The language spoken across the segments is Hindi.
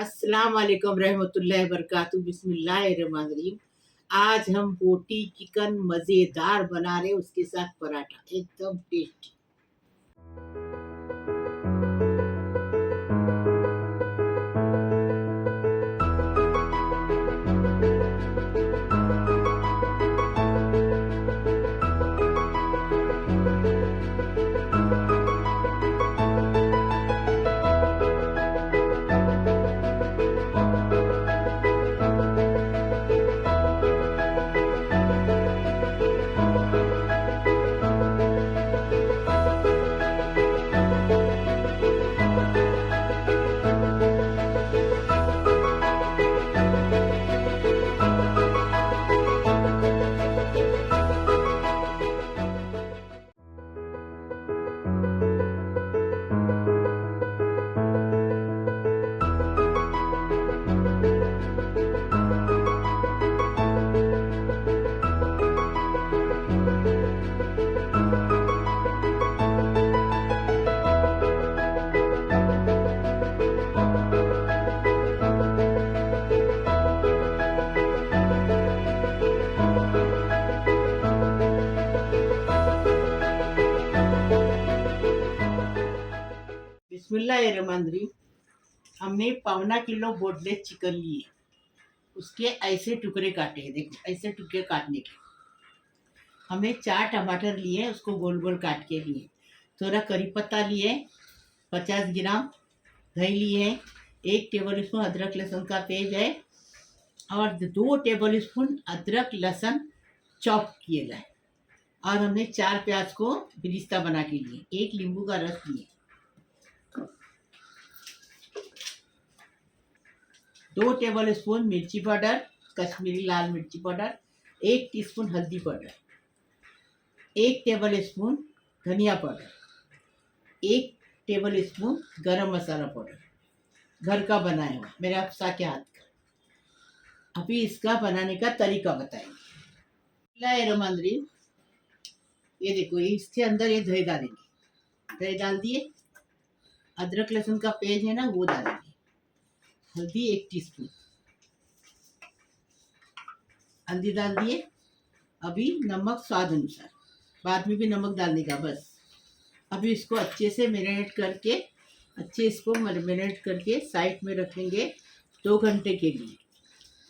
अस्सलाम वालेकुम रहमतुल्लाहि वबरकातुहू बिस्मिल्लाहिर्रहमानिर्रहीम। आज हम बोटी चिकन मज़ेदार बना रहे हैं, उसके साथ पराठा एकदम टेस्टी। बिस्मिल्लाहिर्रहमानिर्रहीम। हमने 1.25 किलो बोनलेस चिकन लिए, उसके ऐसे टुकड़े काटे हैं। देखो ऐसे टुकड़े काटने के। हमने 4 टमाटर लिए, उसको गोल गोल काट के लिए। थोड़ा करी पत्ता लिए, 50 ग्राम दही लिए, 1 टेबल स्पून अदरक लहसुन का पेस्ट है और 2 टेबल स्पून अदरक लहसुन चॉप किए गए। और हमने 4 प्याज को बिरिस्ता बना के लिए, 1 नींबू का रस लिए, 2 टेबल स्पून मिर्ची पाउडर, कश्मीरी लाल मिर्ची पाउडर, 1 टीस्पून हल्दी पाउडर, 1 टेबल स्पून धनिया पाउडर, 1 टेबल स्पून गरम मसाला पाउडर, घर का बनाया हुआ मेरे अफ्सा के हाथ का। अभी इसका बनाने का तरीका बताएंगे। ये देखो, इसके अंदर ये दही डालेंगे, दही डाल दिए, अदरक लहसुन का पेस्ट है ना वो डालेंगे, हल्दी 1 टीस्पून, हल्दी डाल दिए। अभी नमक स्वाद अनुसार, बाद में भी नमक डालने का बस। अभी इसको अच्छे से मैरिनेट करके साइड में रखेंगे 2 घंटे के लिए।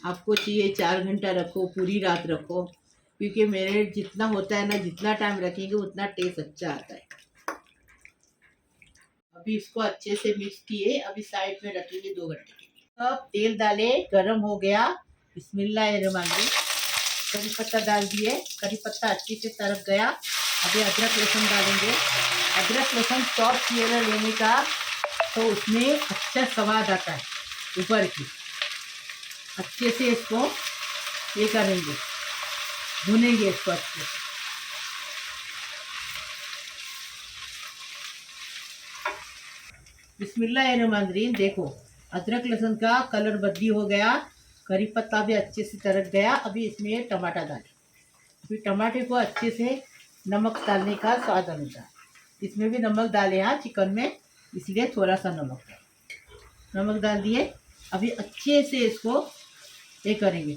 आपको चाहिए 4 घंटा रखो, पूरी रात रखो, क्योंकि मैरिनेट जितना होता है ना, जितना टाइम रखेंगे उतना टेस्ट अच्छा आता है। अभी इसको अच्छे से मिक्स किए, अभी साइड में रखेंगे 2 घंटे के लिए। अब तेल डाले, गरम हो गया। बिस्मिल्लाहिर्रहमानिर्रहीम। करी पत्ता डाल दिए, करी पत्ता अच्छे से तड़क गया। अभी अदरक लहसुन डालेंगे। अदरक लहसुन चॉप किए लेने का तो उसमें अच्छा स्वाद आता है ऊपर की। अच्छे से इसको ये करेंगे, भुनेंगे इसको अच्छे से। बिस्मिल्लाहिर्रहमानिर्रहीम। देखो अदरक लहसुन का कलर बदली हो गया, करी पत्ता भी अच्छे से तड़क गया। अभी इसमें टमाटर डालें। अभी टमाटे को अच्छे से नमक डालने का स्वाद अनुसार, इसमें भी नमक डाले यहाँ चिकन में, इसलिए थोड़ा सा नमक डाल दिए। अभी अच्छे से इसको ये करेंगे,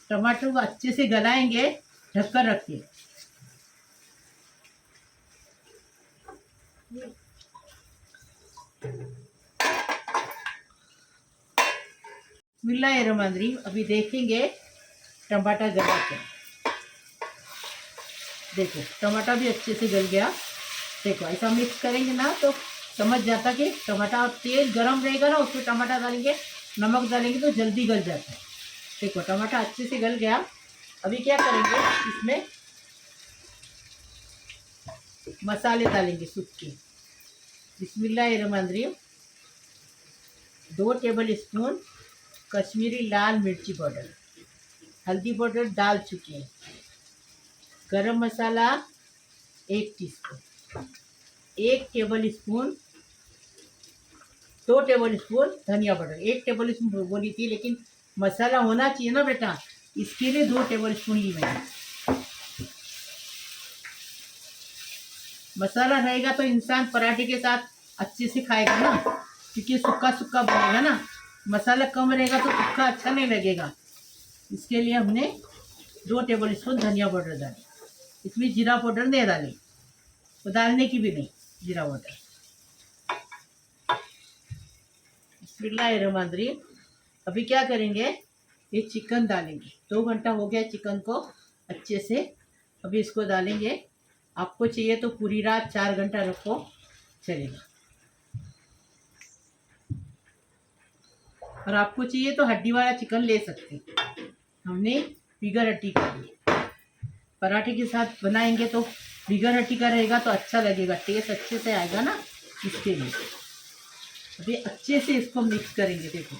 टमाटर को अच्छे से गलाएंगे, ढककर रखिए। बिस्मिल्लाहिर्रहमानिर्रहीम। अभी देखेंगे टमाटर गला के। देखो टमाटर भी अच्छे से गल गया। देखो ऐसा मिक्स करेंगे ना तो समझ जाता कि टमाटर, तेल गरम रहेगा ना, उसमें टमाटर डालेंगे, नमक डालेंगे तो जल्दी गल जाता है। देखो टमाटर अच्छे से गल गया। अभी क्या करेंगे, इसमें मसाले डालेंगे सूखे। बिस्मिल्लाहिर्रहमानिर्रहीम। 2 टेबल स्पून कश्मीरी लाल मिर्ची पाउडर, हल्दी पाउडर डाल चुके हैं, गरम मसाला 1 teaspoon, 1 table spoon, 2 table spoon धनिया पाउडर, 1 टेबल स्पून बोली थी, लेकिन मसाला होना चाहिए ना बेटा, इसके लिए 2 टेबल स्पून ली मैंने। मसाला रहेगा तो इंसान पराठे के साथ अच्छे से खाएगा ना, क्योंकि सूखा सूखा बनेगा ना, मसाला कम रहेगा तो सूखा अच्छा नहीं लगेगा। इसके लिए हमने 2 टेबल स्पून धनिया पाउडर डाले, इसमें जीरा पाउडर नहीं डाले, तो डालने की भी नहीं जीरा पाउडर। बिस्मिल्लाहिर्रहमानिर्रहीम। अभी क्या करेंगे, ये चिकन डालेंगे। 2 घंटा हो गया चिकन को अच्छे से, अभी इसको डालेंगे। आपको चाहिए तो पूरी रात 4 घंटा रखो, चलेगा। और आपको चाहिए तो हड्डी वाला चिकन ले सकते हैं। हमने बिगर हड्डी का लिया। पराठे के साथ बनाएंगे तो बिगर हड्डी का रहेगा तो अच्छा लगेगा, टेस्ट अच्छे से आएगा ना, इसके लिए। अभी अच्छे से इसको मिक्स करेंगे। देखो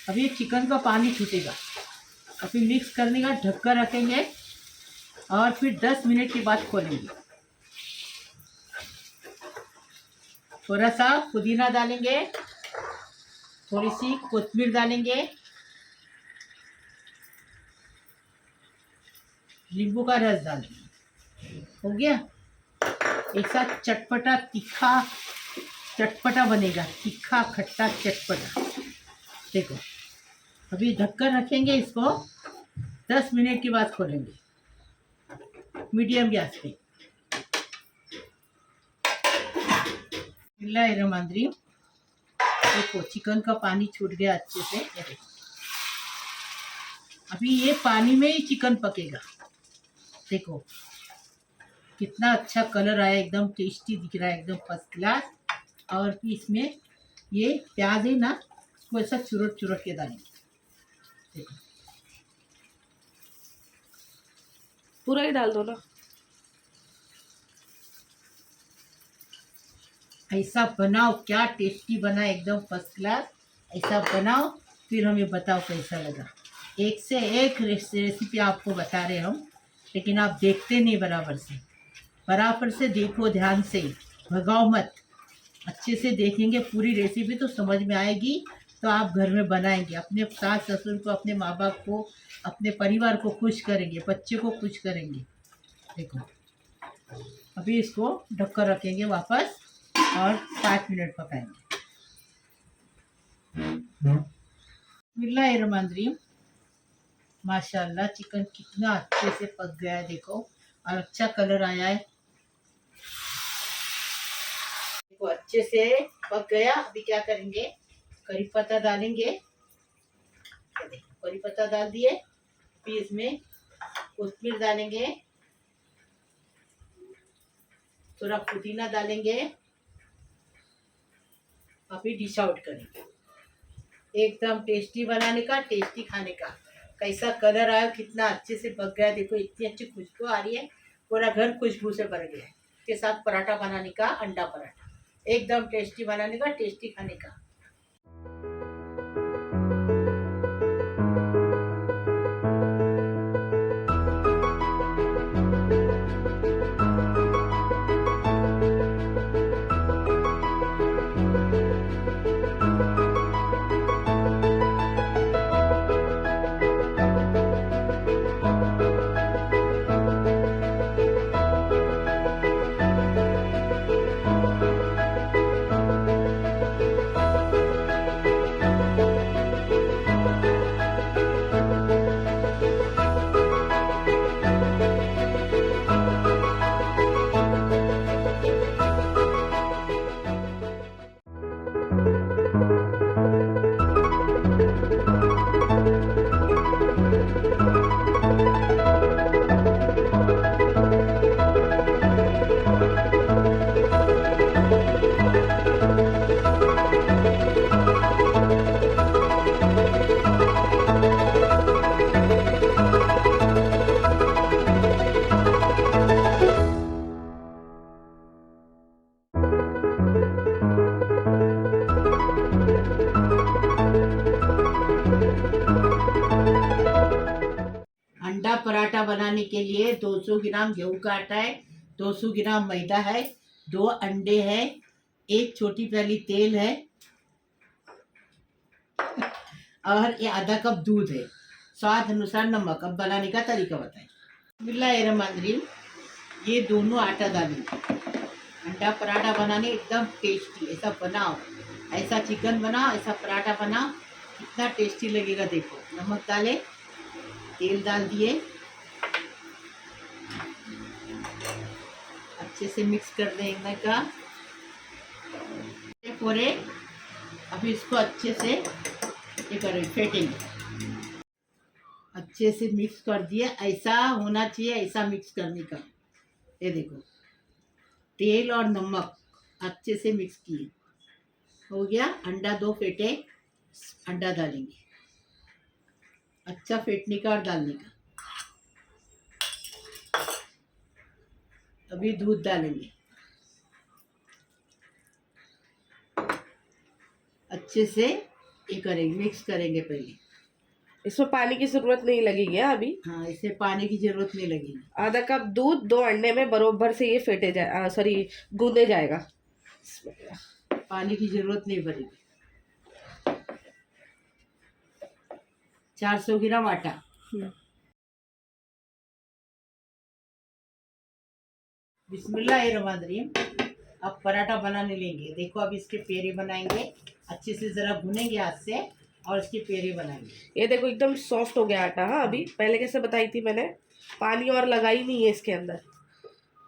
अभी चिकन का पानी छूटेगा। अभी मिक्स करने का ढक्कन रखेंगे और फिर 10 मिनट के बाद खोलेंगे। थोड़ा सा पुदीना डालेंगे, थोड़ी सी कोथिमीर डालेंगे, नींबू का रस डालेंगे। हो गया। एक साथ चटपटा तीखा चटपटा बनेगा, तीखा खट्टा चटपटा। देखो अभी ढक्कन रखेंगे, इसको 10 मिनट के बाद खोलेंगे मीडियम गैस पे। बिस्मिल्लाहिर्रहमानिर्रहीम। देखो चिकन का पानी छूट गया अच्छे से। ये देखो अभी ये पानी में ही चिकन पकेगा। देखो कितना अच्छा कलर आया, एकदम टेस्टी दिख रहा है, एकदम फर्स्ट क्लास। और फिर इसमें ये प्याज है ना, इसको ऐसा चुरट चुरट के डालेंगे। देखो पूरा ही डाल दो ना। ऐसा बनाओ, क्या टेस्टी बना, एकदम फर्स्ट क्लास। ऐसा बनाओ, फिर हमें बताओ कैसा लगा। एक से एक रेसिपी आपको बता रहे हम, लेकिन आप देखते नहीं बराबर से देखो, ध्यान से, भगाओ मत। अच्छे से देखेंगे पूरी रेसिपी तो समझ में आएगी, तो आप घर में बनाएंगे। अपने सास ससुर को, अपने माँ बाप को, अपने परिवार को खुश करेंगे, बच्चे को खुश करेंगे। देखो अभी इसको ढक्कन रखेंगे वापस और 5 मिनट पकाएंगे। बिस्मिल्लाहिर्रहमानिर्रहीम। माशाल्लाह चिकन कितना अच्छे से पक गया है, देखो, और अच्छा कलर आया है। देखो अच्छे से पक गया। अभी क्या करेंगे, करी पत्ता डालेंगे। करी पत्ता डाल दिए, फिर इसमें कोथिमीर डालेंगे, थोड़ा पुदीना डालेंगे। अभी डिश आउट करेंगे। एकदम टेस्टी बनाने का, टेस्टी खाने का। कैसा कलर आया, कितना अच्छे से पक गया। देखो इतनी अच्छी खुशबू आ रही है, पूरा घर खुशबू से भर गया है। इसके साथ पराठा बनाने का, अंडा पराठा, एकदम टेस्टी बनाने का, टेस्टी खाने का। अंडा पराठा बनाने के लिए 200 ग्राम गेहूं का आटा है, 200 ग्राम मैदा है, 2 अंडे हैं, 1 छोटी प्याली तेल है और ये आधा कप दूध है, स्वाद अनुसार नमक। अब बनाने का तरीका बताएं। बिस्मिल्लाहिर्रहमानिर्रहीम। ये दोनों आटा डालेंगे, अंडा पराठा बनाने एकदम टेस्टी, ऐसा बनाओ, ऐसा चिकन बनाओ, ऐसा पराठा बनाओ, कितना टेस्टी लगेगा। देखो नमक डाले, तेल डाल दिए, अच्छे से मिक्स कर देने का पूरे। अभी इसको अच्छे से ये करें, फेंटेंगे। अच्छे से मिक्स कर दिए, ऐसा होना चाहिए, ऐसा मिक्स करने का। ये देखो तेल और नमक अच्छे से मिक्स किए, हो गया। अंडा 2 फेंटे, अंडा डालेंगे, अच्छा फेंटने का और डालने का। अभी दूध डालेंगे, अच्छे से ये करेंगे, मिक्स करेंगे पहले। इसमें पानी की जरूरत नहीं लगेगी अभी। हाँ, इससे पानी की जरूरत नहीं लगेगी। आधा कप दूध 2 अंडे में बरोबर से ये फेंटे जाए, सॉरी गूंदे जाएगा। पानी की जरूरत नहीं पड़ेगी। 400 ग्राम आटा। बिस्मिल्लाहिर्रहमानिर्रहीम। अब पराठा बनाने लेंगे। देखो अब इसके पेड़े बनाएंगे, अच्छे से ज़रा भुनेंगे हाथ से और इसके पेड़े बनाएंगे। ये देखो एकदम सॉफ्ट हो गया आटा। हाँ, अभी पहले कैसे बताई थी मैंने, पानी और लगा ही नहीं है इसके अंदर।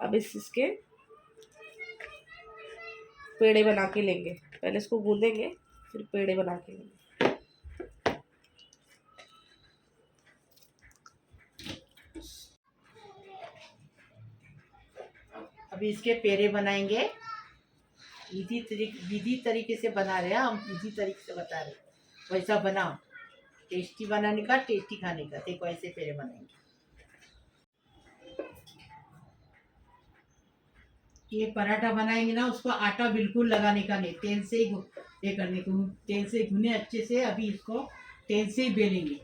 अब इसके पेड़े बना के लेंगे, पहले इसको गूंदेंगे फिर पेड़े बना के लेंगे। अभी इसके पेड़े बनाएंगे। विधि तरीके से बना रहे हैं हम, इजी तरीके से बता रहे हैं, वैसा बनाओ। टेस्टी बनाने का, टेस्टी खाने का। देखो ऐसे पेड़े बनाएंगे। ये पराठा बनाएंगे ना, उसको आटा बिल्कुल लगाने का नहीं, तेल से ही ये करने को, तेल से भुने अच्छे से। अभी इसको तेल से ही बेलेंगे।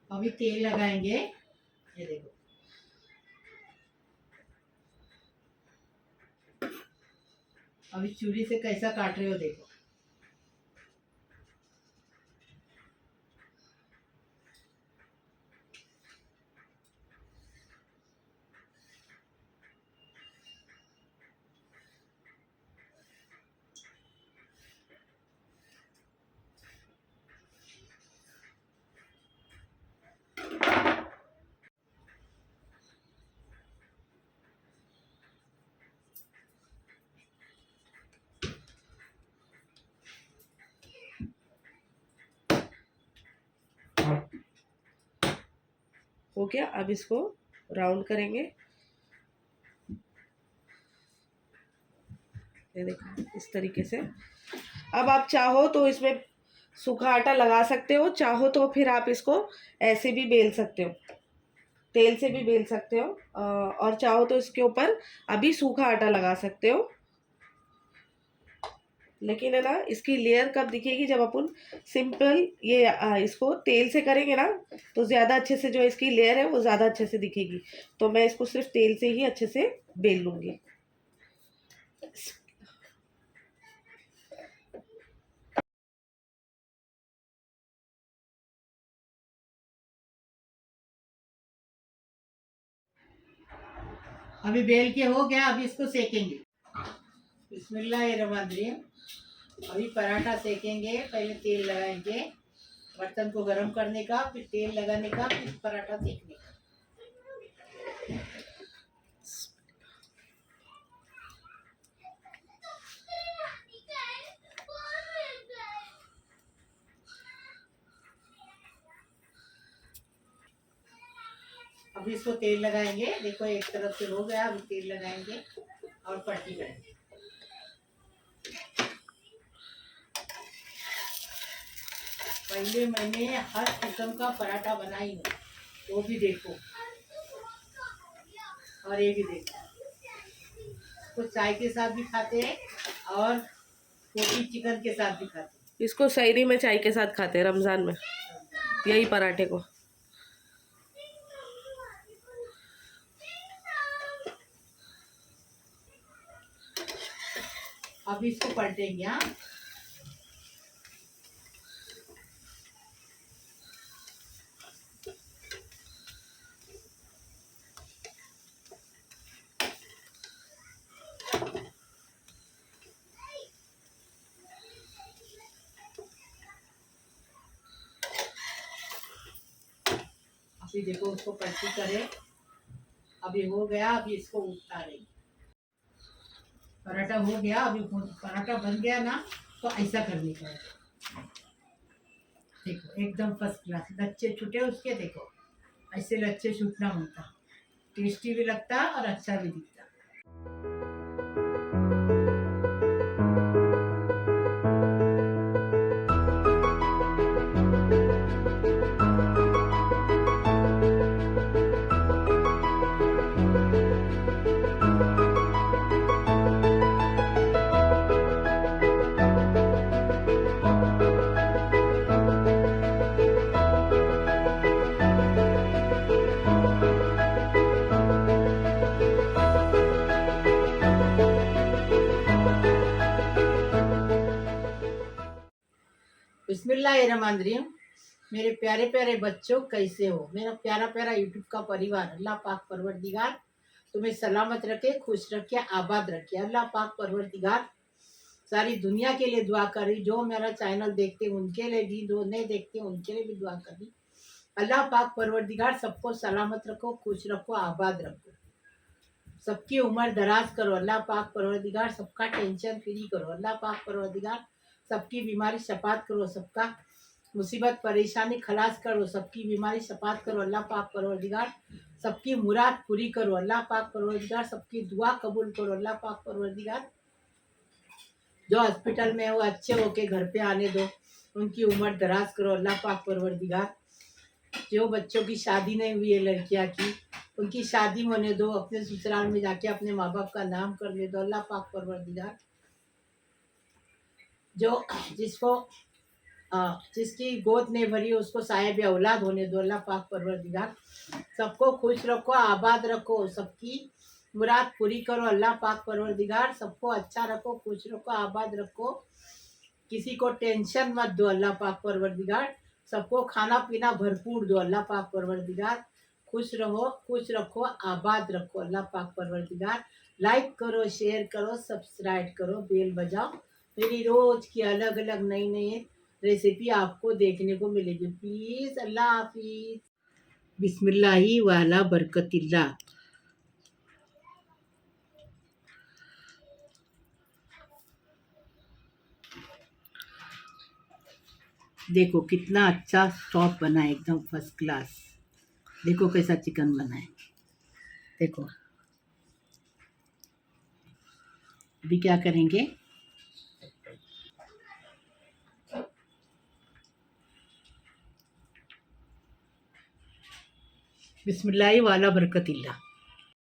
अभी तेल लगाएंगे, ये देखो। अभी छुरी से कैसा काट रहे हो देखो। हो गया। अब इसको राउंड करेंगे। ये देखो इस तरीके से। अब आप चाहो तो इसमें सूखा आटा लगा सकते हो, चाहो तो फिर आप इसको ऐसे भी बेल सकते हो, तेल से भी बेल सकते हो, और चाहो तो इसके ऊपर अभी सूखा आटा लगा सकते हो। लेकिन है ना, इसकी लेयर कब दिखेगी, जब अपन सिंपल ये इसको तेल से करेंगे ना, तो ज़्यादा अच्छे से जो इसकी लेयर है वो ज़्यादा अच्छे से दिखेगी। तो मैं इसको सिर्फ तेल से ही अच्छे से बेल लूँगी। अभी बेल के हो गया, अभी इसको सेकेंगे। बिस्मिल्लाहिर्रहमानिर्रहीम। अभी पराठा सेकेंगे, पहले तेल लगाएंगे, बर्तन को गर्म करने का, फिर तेल लगाने का, फिर पराठा सेकने का। अभी इसको तेल लगाएंगे। देखो एक तरफ से हो गया, अभी तेल लगाएंगे और पलटी करेंगे। पहले मैंने हर किस्म का पराठा बनाई है, वो भी देखो, और ये भी देखो। इसको चाय के साथ भी खाते हैं और रोटी चिकन के साथ भी खाते हैं। इसको सहरी में चाय के साथ खाते हैं रमज़ान में, यही पराठे को। अब इसको पलटेंगे। हाँ, अभी देखो उसको पलटी करें। अभी हो गया, अभी इसको उतारेंगे। पराठा हो गया, अभी पराठा बन गया ना, तो ऐसा करने का है। देखो एकदम फर्स्ट क्लास लच्छे छूटे उसके। देखो ऐसे लच्छे छूटना बनता, टेस्टी भी लगता और अच्छा भी दिखता। बिस्मिल्लाहिर्रहमानिर्रहीम। मेरे प्यारे प्यारे बच्चों, कैसे हो? मेरा प्यारा प्यारा यूट्यूब का परिवार, अल्लाह पाक परवरदिगार तुम्हें सलामत रखे, खुश रखे, आबाद रखे। अल्लाह पाक परवरदिगार सारी दुनिया के लिए दुआ करी। जो मेरा चैनल देखते हैं उनके लिए भी, जो नहीं देखते उनके लिए भी दुआ करी। अल्लाह पाक परवरदिगार सबको सलामत रखो, खुश रखो, आबाद रखो, सबकी उम्र दराज करो। अल्लाह पाक परवरदिगार सबका टेंशन फ्री करो। अल्लाह पाक परवरदिगार सबकी बीमारी शफात करो, सबका मुसीबत परेशानी खलास करो, सबकी बीमारी शफात करो। अल्लाह पाक परवरदिगार सबकी मुराद पूरी करो। अल्लाह पाक परवरदिगार सबकी दुआ कबूल करो। अल्लाह पाक परवरदिगार जो हॉस्पिटल में हो अच्छे होके घर पे आने दो, उनकी उम्र दराज करो। अल्लाह पाक परवरदिगार जो बच्चों की शादी नहीं हुई है लड़कियां की, उनकी शादी होने दो, अपने ससुराल में जाके अपने माँ बाप का नाम कर ले दो। अल्लाह पाक परवरदिगार जो जिसको जिसकी गोद नहीं भरी उसको साहिब औलाद होने दो। अल्लाह पाक परवरदिगार सबको खुश रखो, आबाद रखो, सबकी मुराद पूरी करो। अल्लाह पाक परवरदिगार सबको अच्छा रखो, खुश रखो, आबाद रखो, किसी को टेंशन मत दो। अल्लाह पाक परवरदिगार सबको खाना पीना भरपूर दो। अल्लाह पाक परवरदिगार खुश रहो, खुश रखो, आबाद रखो। अल्लाह पाक परवरदिगार लाइक करो, शेयर करो, सब्सक्राइब करो, बेल बजाओ। मेरी रोज की अलग अलग नई नई रेसिपी आपको देखने को मिलेगी। प्लीज़, अल्लाह हाफिज। बिस्मिल्लाही वाला बरकतिल्ला। देखो कितना अच्छा सॉफ्ट बना है, एकदम फर्स्ट क्लास। देखो कैसा चिकन बना है। देखो अभी क्या करेंगे, बिस्मिल्लाही वाला बरकतिल्ला।